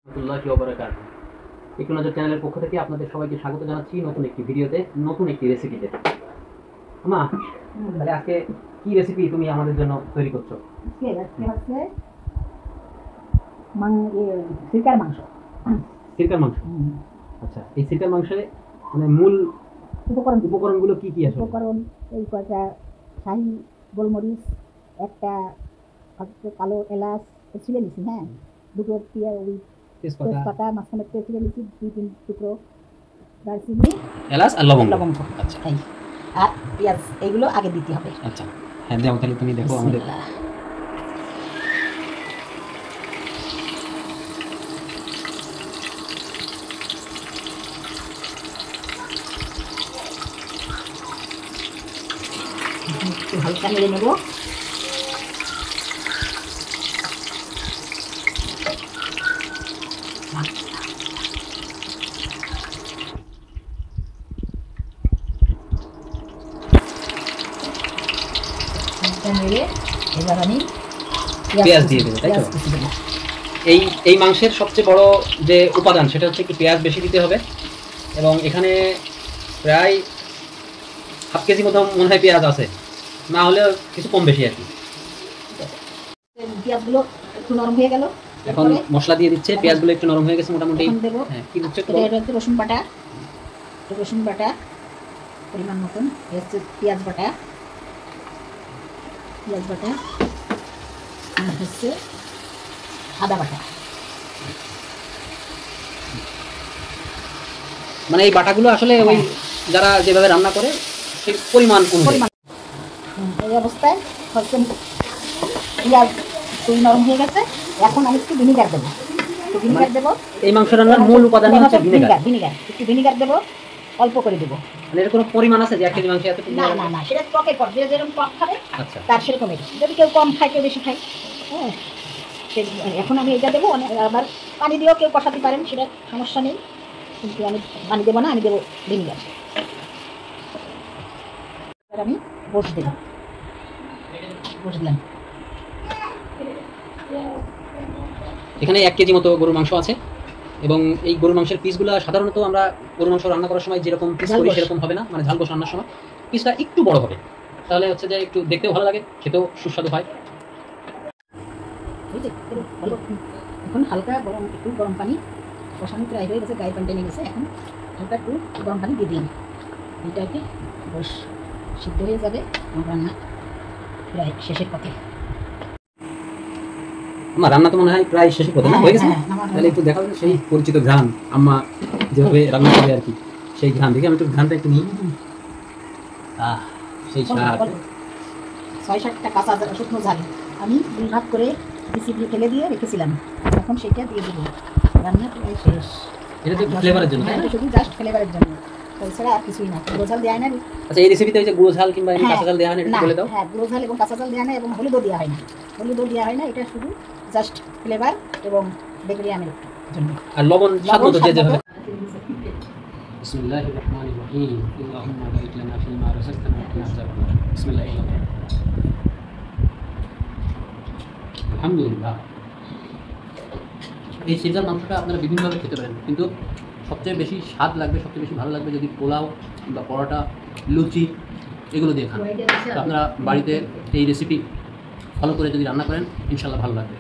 রাহমাতুল্লাহি ওয়া বারাকাতুহু। একটু নজর চ্যানেলের পক্ষ থেকে আপনাদের সবাইকে স্বাগত জানাচ্ছি নতুন একটি ভিডিওতে, নতুন একটি রেসিপিতে। মা, তাহলে আজকে কি রেসিপি তুমি আমাদের জন্য তৈরি করছো? আজকে হচ্ছে সিরকার মাংস। সিরকার মাংস। আচ্ছা, এই সিরকার মাংসে মানে মূল উপকরণগুলো কি কি আছে? উপকরণ এই কয়টা: শাহি গোলমরিচ, একটা হচ্ছে কালো এলাচ ছিলে নিছি, হ্যাঁ, দুটো তেজপাতা মাঝখানে ছিলে নিছি, 2-3 টুকরো দারচিনি, এলাচ আর লবঙ্গ। আচ্ছা, আর পেঁয়াজ, এইগুলো আগে দিতে হবে। আচ্ছা, হ্যাঁ, দাও তাহলে তুমি দেখো আমাদের। একটু হালকা নেড়ে নেবো। নেড়ে এবার আমি পেঁয়াজ দিয়ে দেবো, তাই তো? এই মাংসের সবচেয়ে বড় যে উপাদান সেটা হচ্ছে কি পেঁয়াজ বেশি দিতে হবে, এবং এখানে প্রায় হাফ কেজি মতো মনে হয় পেঁয়াজ আছে, না হলে কিছু কম বেশি আর কি। পেঁয়াজগুলো একটু নরম হয়ে গেল, এখন মশলা দিয়ে দিচ্ছে। পেঁয়াজগুলো একটু নরম হয়ে গেছে মোটামুটি। হ্যাঁ, কি দিচ্ছে? রসুন বাটা, রসুন বাটা পরিমাণ মতন, পেঁয়াজ বাটা, আর হচ্ছে আদা বাটা। মানে এই বাটাগুলো আসলে ওই যারা যেভাবে রান্না করে সেই পরিমাণ অনুযায়ী। এই অবস্থায় হচ্ছে পেঁয়াজ একটু নরম হয়ে গেছে। এখন আমি একটু ভিনিগার দেবো। এই মাংস রান্নার মূল উপাদান হচ্ছে ভিনেগার। একটু ভিনিগার দেবো, অল্প করে দেবো। মানে এর কোনো পরিমাণ আছে যে 1 কেজি মাংস এত? না, সেটা টকের পর যেরকম টক খাবে, আচ্ছা, তার সেরকমই। যদি কেউ কম খায়, কেউ বেশি খায়, হ্যাঁ। এখন আমি এটা দেবো। আবার পানি দিয়েও কেউ কষাতে পারেন, সেটা সমস্যা নেই, কিন্তু আমি পানি দেবো না, আমি দেবো ভিনিগার। এবার আমি বস দিলাম। এখানে 1 কেজি মতো গরুর মাংস আছে, এবং এই গরুর মাংসের পিসগুলো সাধারণত আমরা গরুর মাংস রান্না করার সময় যেরকম পিস করি সেরকম হবে না, মানে ঝাল গোশ রান্নার সময় পিসটা একটু বড় হবে, তাহলে হচ্ছে যে একটু দেখতেও ভালো লাগে, খেতেও সুস্বাদু হয়। এখন হালকা একটু গরম পানি, কষানো প্রায় হয়ে গেছে, গায়ে পানি টেনে গেছে। এখন হালকা একটু গরম পানি দিয়ে দিন, এটাকে বেশ সিদ্ধ হয়ে যাবে। আমার রান্না প্রায় শেষের পথে। আমার রান্না তো মনে হয় প্রায় শেষের পথে, না? হয়ে গেছে। তাহলে একটু দেখাবো সেই পরিচিত ঘ্রাণ, আম্মা যেভাবে রান্না করে আর কি, সেই ঘ্রাণ দেখে আমি একটু ঘ্রাণটা একটু নিই। সেই স্বাদ। 6-7টা কাঁচা শুকনো ঝাল আমি 2 ভাগ করে বিসিবি ফেলে দিয়ে রেখেছিলাম, এখন সেটা দিয়ে দেবো। রান্না প্রায় শেষ। এটা তো একটু ফ্লেভারের জন্য, এটা শুধু জাস্ট ফ্লেভারের জন্য, তাছাড়া আর কিছুই না। গুঁড়ো ঝাল দেওয়া হয় না। আচ্ছা, এই রেসিপিতে ওই যে গুঁড়ো ঝাল কিংবা কাঁচা ঝাল দেওয়া হয় না, এটা বলে দাও। হ্যাঁ, গুঁড়ো ঝাল এবং কাঁচা ঝাল দেওয়া হয় না, এবং হলুদও দেওয়া হয় না। এটা শুধু জাস্ট ফ্লেভার এবং বেগুনিয়ামের জন্য। আর লবণ স্বাদ মতো যে যেভাবে। বিসমিল্লাহির রহমানির রহিম। আল্লাহুম্মা বারিক লানা ফিমা রাযাকতানা ওয়া কিনা আযাবান। বিসমিল্লাহির রহমানির রহিম। আলহামদুলিল্লাহ। এই সিরকার মাংসটা আপনারা বিভিন্নভাবে খেতে পারেন, কিন্তু সবচেয়ে বেশি স্বাদ লাগবে, সবচেয়ে বেশি ভালো লাগবে যদি পোলাও বা পরোটা, লুচি এগুলো দিয়ে খান। তো আপনারা বাড়িতে এই রেসিপি ফলো করে যদি রান্না করেন, ইনশাআল্লাহ ভালো লাগবে।